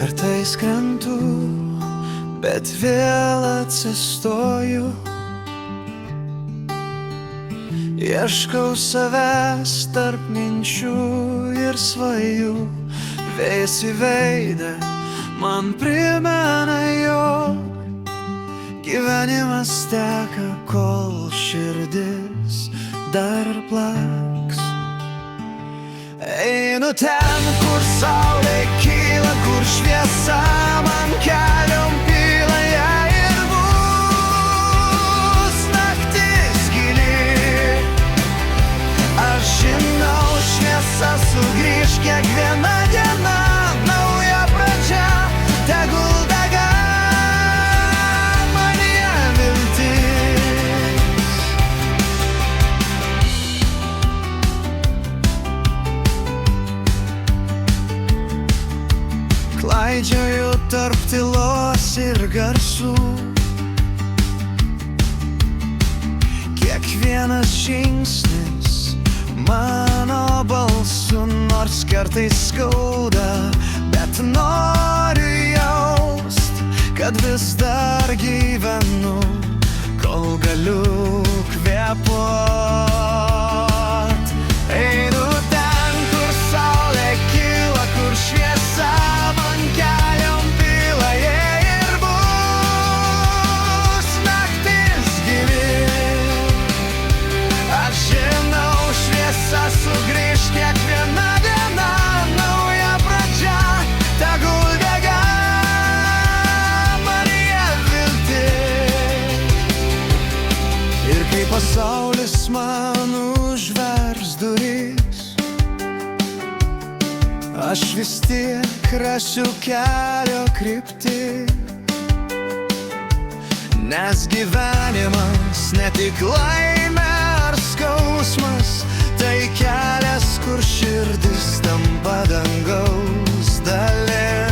Kartais krentu, bet vėl atsistoju. Ieškau savęs tarp minčių ir svajų. Vėjas į veidą man primena, jog gyvenimas teka, kol širdis dar plaks. Einu ten, kur saulė kyla, kur šviesa man keliom pila, jei ir bus naktis gili. Aš žinau, šviesa sugrįš, kiekviena diena nauja pradžia, tegul dega manyje viltis. Klaidžioju tarp tylos ir garsų. Kiekvienas žingsnis mano balsu, nors kartais skauda, bet noriu jaust, kad vis dar gyvenu, kol galiu kvėpuot. Einu ten, kur saulė kyla, kur šviesa man keliom pila, jei ir bus naktis gili. Aš žinau, šviesa sugrįš, kiekviena diena nauja pradžia, tegul dega manyje viltis. Ir kai pasaulis man užvers duris, aš vis tiek rasiu kelio kryptį. Nes gyvenimas ne tik laimė ar skausmas, tai kelias, kur širdis tampa dangaus dalim.